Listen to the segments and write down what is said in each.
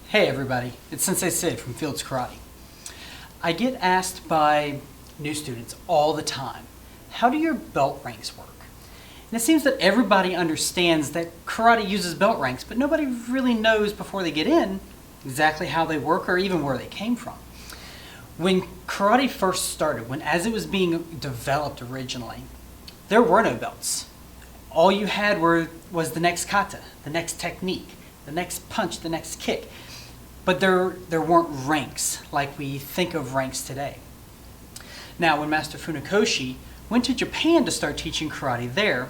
Hey everybody, it's Sensei Sid from Fields Karate. I get asked by new students all the time, how do your belt ranks work? And it seems that everybody understands that karate uses belt ranks, but nobody really knows before they get in exactly how they work or even where they came from. When karate first started, as it was being developed originally, there were no belts. All you had was the next kata, the next technique, the next punch, the next kick. But there weren't ranks like we think of ranks today. Now, when Master Funakoshi went to Japan to start teaching karate there,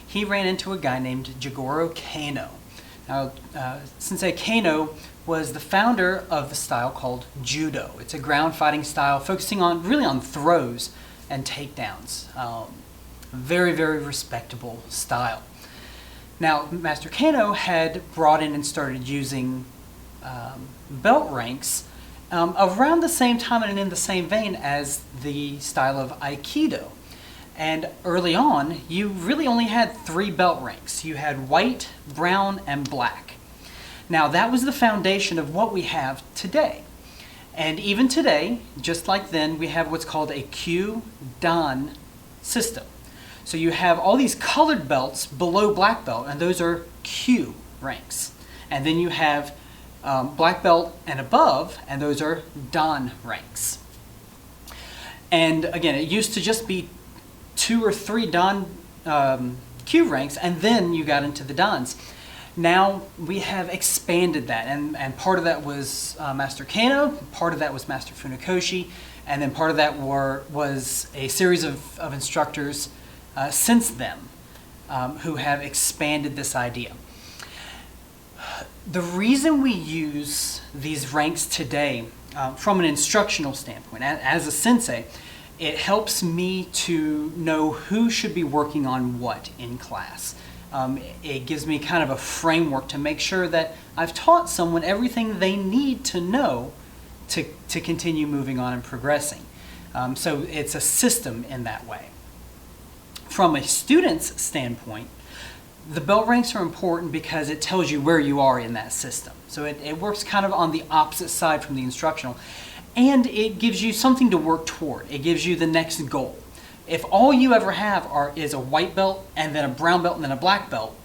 he ran into a guy named Jigoro Kano. Now, Sensei Kano was the founder of the style called Judo. It's a ground fighting style focusing really on throws and takedowns. Very, very respectable style. Now, Master Kano had brought in and started using belt ranks around the same time and in the same vein as the style of Aikido. And early on, you really only had 3 belt ranks. You had white, brown, and black. Now, that was the foundation of what we have today. And even today, just like then, we have what's called a Kyu-Dan system. So you have all these colored belts below black belt, and those are Kyu ranks. And then you have black belt and above, and those are Dan ranks. And again, it used to just be 2 or 3 Dan Kyu ranks, and then you got into the Dans. Now we have expanded that, and part of that was Master Kano, part of that was Master Funakoshi, and then part of that was a series of instructors since then who have expanded this idea. The reason we use these ranks today from an instructional standpoint, as a sensei, it helps me to know who should be working on what in class. It gives me kind of a framework to make sure that I've taught someone everything they need to know to continue moving on and progressing. So it's a system in that way. From a student's standpoint, the belt ranks are important because it tells you where you are in that system. So it works kind of on the opposite side from the instructional. And it gives you something to work toward. It gives you the next goal. If all you ever have is a white belt and then a brown belt and then a black belt,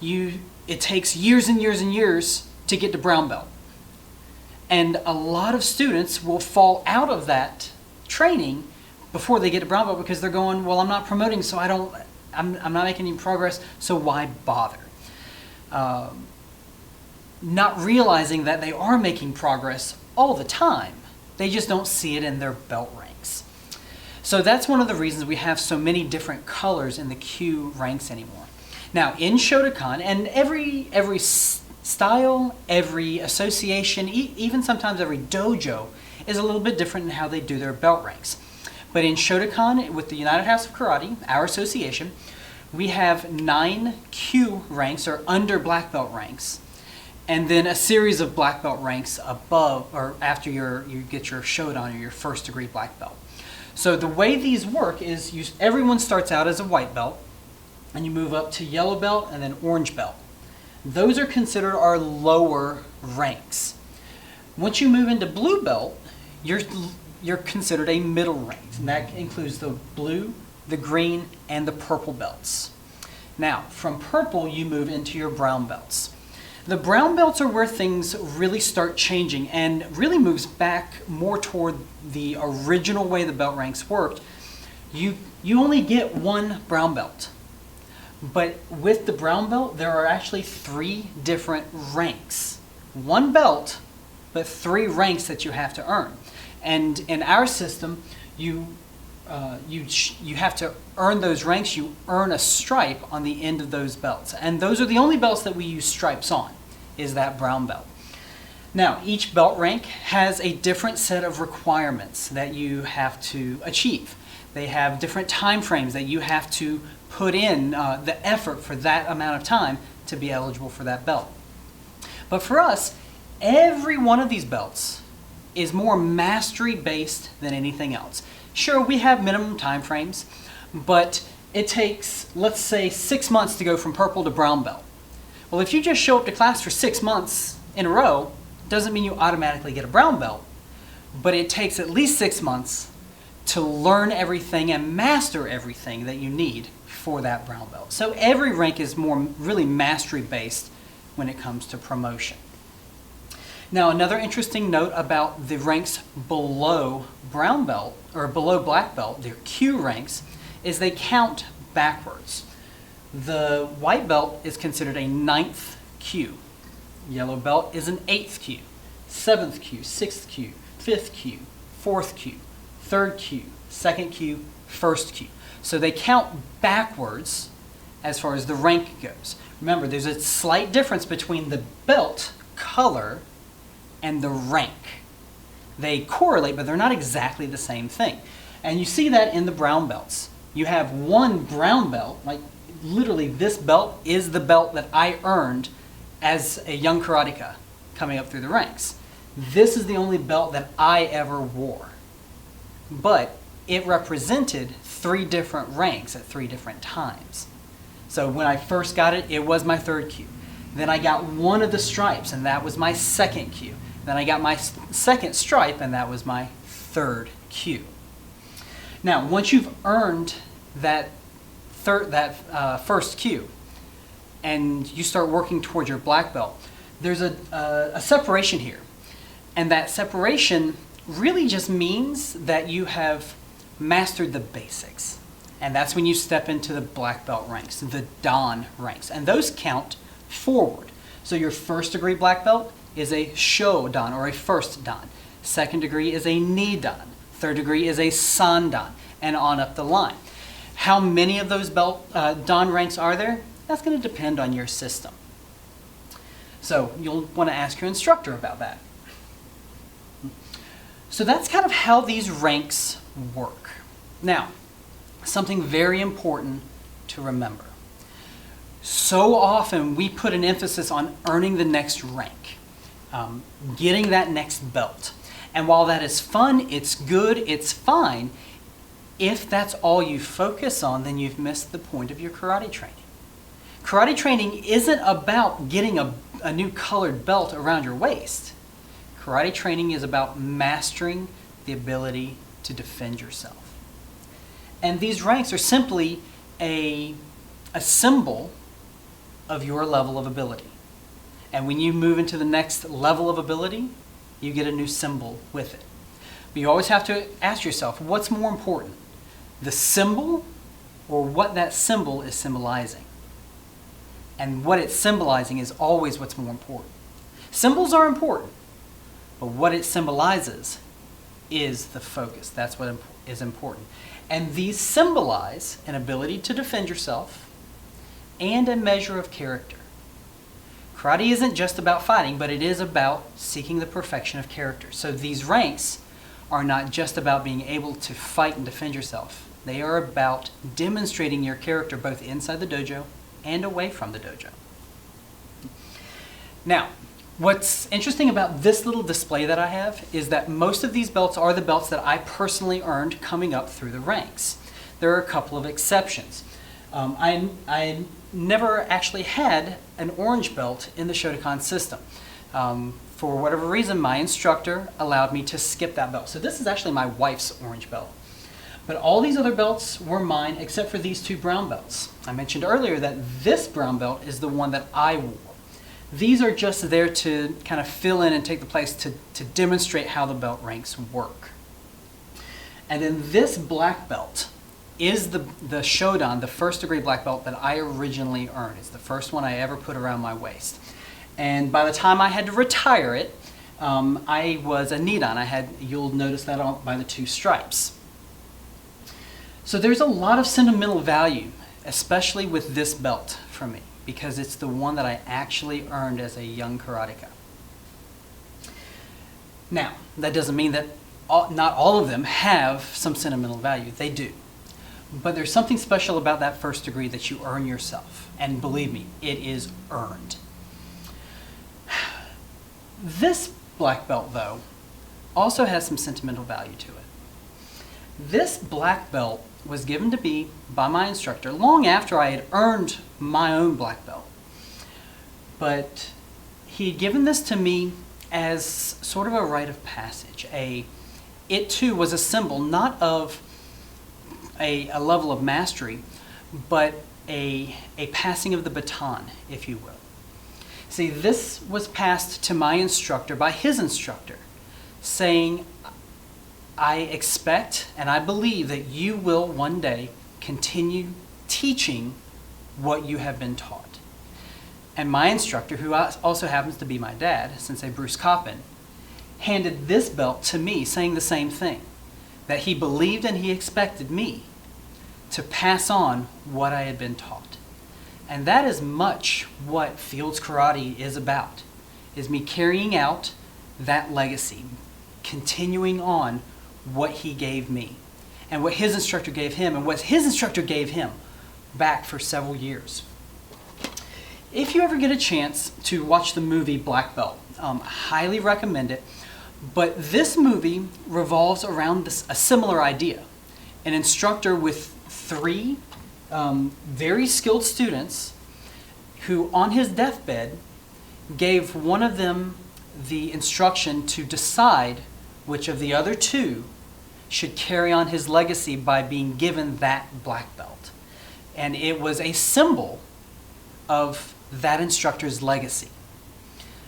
it takes years and years and years to get to brown belt. And a lot of students will fall out of that training before they get to brown belt because they're going, well, I'm not promoting, so I'm not making any progress, so why bother? Not realizing that they are making progress all the time. They just don't see it in their belt ranks. So that's one of the reasons we have so many different colors in the Kyu ranks anymore. Now, in Shotokan, and every style, every association, even sometimes every dojo is a little bit different in how they do their belt ranks. But in Shotokan, with the United House of Karate, our association, we have 9 Kyu ranks, or under black belt ranks, and then a series of black belt ranks above or after you get your Shodan, or your first degree black belt. So the way these work is everyone starts out as a white belt, and you move up to yellow belt and then orange belt. Those are considered our lower ranks. Once you move into blue belt, you're considered a middle rank, and that includes the blue, the green, and the purple belts. Now, from purple, you move into your brown belts. The brown belts are where things really start changing and really moves back more toward the original way the belt ranks worked. You only get 1 brown belt. But with the brown belt, there are actually 3 different ranks. 1 belt, but 3 ranks that you have to earn. And in our system, you have to earn those ranks. You earn a stripe on the end of those belts. And those are the only belts that we use stripes on, is that brown belt. Now, each belt rank has a different set of requirements that you have to achieve. They have different time frames that you have to put in the effort for that amount of time to be eligible for that belt. But for us, every one of these belts is more mastery based than anything else. Sure, we have minimum time frames, but it takes, let's say, 6 months to go from purple to brown belt. Well, if you just show up to class for 6 months in a row, doesn't mean you automatically get a brown belt, but it takes at least 6 months to learn everything and master everything that you need for that brown belt. So every rank is more really mastery based when it comes to promotion. Now, another interesting note about the ranks below brown belt or below black belt, their Q ranks, is they count backwards. The white belt is considered a 9th Q. Yellow belt is an 8th Q. 7th Q, 6th Q, 5th Q, 4th Q, 3rd Q, 2nd Q, 1st Q. So they count backwards as far as the rank goes. Remember, there's a slight difference between the belt color and the rank. They correlate, but they're not exactly the same thing. And you see that in the brown belts. You have one brown belt, like literally this belt is the belt that I earned as a young karateka coming up through the ranks. This is the only belt that I ever wore. But it represented 3 different ranks at 3 different times. So when I first got it, it was my 3rd Q. Then I got one of the stripes, and that was my 2nd Q. Then I got my 2nd stripe, and that was my 3rd Q. Now, once you've earned that 1st Q, and you start working towards your black belt, there's a separation here. And that separation really just means that you have mastered the basics. And that's when you step into the black belt ranks, the Dan ranks. And those count forward. So your 1st degree black belt is a Sho Dan, or a 1st Dan. 2nd degree is a Ni Dan. 3rd degree is a San Dan, and on up the line. How many of those Dan ranks are there? That's going to depend on your system. So you'll want to ask your instructor about that. So that's kind of how these ranks work. Now, something very important to remember. So often we put an emphasis on earning the next rank, getting that next belt. And while that is fun, it's good, it's fine, if that's all you focus on, then you've missed the point of your karate training. Karate training isn't about getting a new colored belt around your waist. Karate training is about mastering the ability to defend yourself. And these ranks are simply a symbol of your level of ability. And when you move into the next level of ability, you get a new symbol with it. But you always have to ask yourself, what's more important? The symbol or what that symbol is symbolizing? And what it's symbolizing is always what's more important. Symbols are important, but what it symbolizes is the focus. That's what is important. And these symbolize an ability to defend yourself and a measure of character. Karate isn't just about fighting, but it is about seeking the perfection of character. So these ranks are not just about being able to fight and defend yourself. They are about demonstrating your character both inside the dojo and away from the dojo. Now, what's interesting about this little display that I have is that most of these belts are the belts that I personally earned coming up through the ranks. There are a couple of exceptions. I never actually had an orange belt in the Shotokan system. For whatever reason, my instructor allowed me to skip that belt. So this is actually my wife's orange belt. But all these other belts were mine except for these 2 brown belts. I mentioned earlier that this brown belt is the one that I wore. These are just there to kind of fill in and take the place to demonstrate how the belt ranks work. And then this black belt is the Shodan, the 1st degree black belt that I originally earned. It's the first one I ever put around my waist. And by the time I had to retire it, I was a Nidan. You'll notice that by the 2 stripes. So there's a lot of sentimental value, especially with this belt for me, because it's the one that I actually earned as a young karateka. Now, that doesn't mean that not all of them have some sentimental value. They do. But there's something special about that 1st degree that you earn yourself. And believe me, it is earned. This black belt, though, also has some sentimental value to it. This black belt was given to me by my instructor long after I had earned my own black belt. But he had given this to me as sort of a rite of passage. It too was a symbol not of a level of mastery, but a passing of the baton, if you will. See, this was passed to my instructor by his instructor, saying, I expect and I believe that you will one day continue teaching what you have been taught. And my instructor, who also happens to be my dad, Sensei Bruce Coppin, handed this belt to me saying the same thing, that he believed and he expected me to pass on what I had been taught. And that is much what Fields Karate is about, is me carrying out that legacy, continuing on what he gave me, and what his instructor gave him, and what his instructor gave him back for several years. If you ever get a chance to watch the movie Black Belt, I highly recommend it. But this movie revolves around a similar idea. An instructor with three very skilled students who, on his deathbed, gave one of them the instruction to decide which of the other two should carry on his legacy by being given that black belt. And it was a symbol of that instructor's legacy.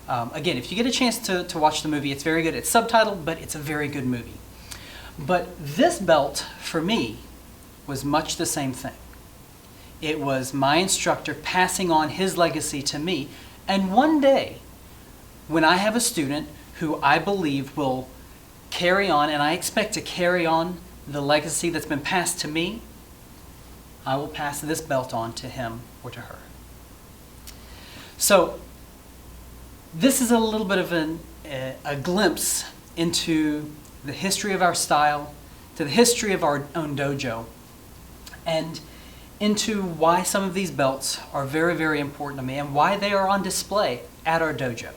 Again, if you get a chance to watch the movie, it's very good. It's subtitled, but it's a very good movie. But this belt, for me, was much the same thing. It was my instructor passing on his legacy to me. And one day, when I have a student who I believe will carry on, and I expect to carry on the legacy that's been passed to me, I will pass this belt on to him or to her. So, this is a little bit of a glimpse into the history of our style, to the history of our own dojo, and into why some of these belts are very, very important to me and why they are on display at our dojo.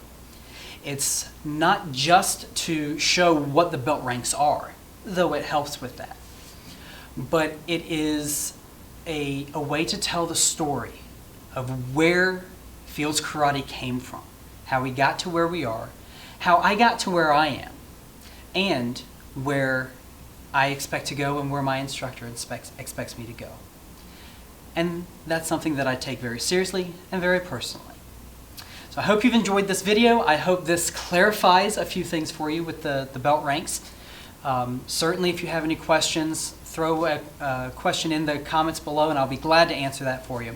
It's not just to show what the belt ranks are, though it helps with that, but it is a way to tell the story of where Fields Karate came from, how we got to where we are, how I got to where I am, and where I expect to go and where my instructor expects me to go. And that's something that I take very seriously and very personally. So I hope you've enjoyed this video. I hope this clarifies a few things for you with the belt ranks. Certainly if you have any questions, throw a question in the comments below and I'll be glad to answer that for you.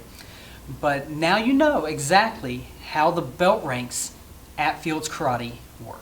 But now you know exactly how the belt ranks at Fields Karate work.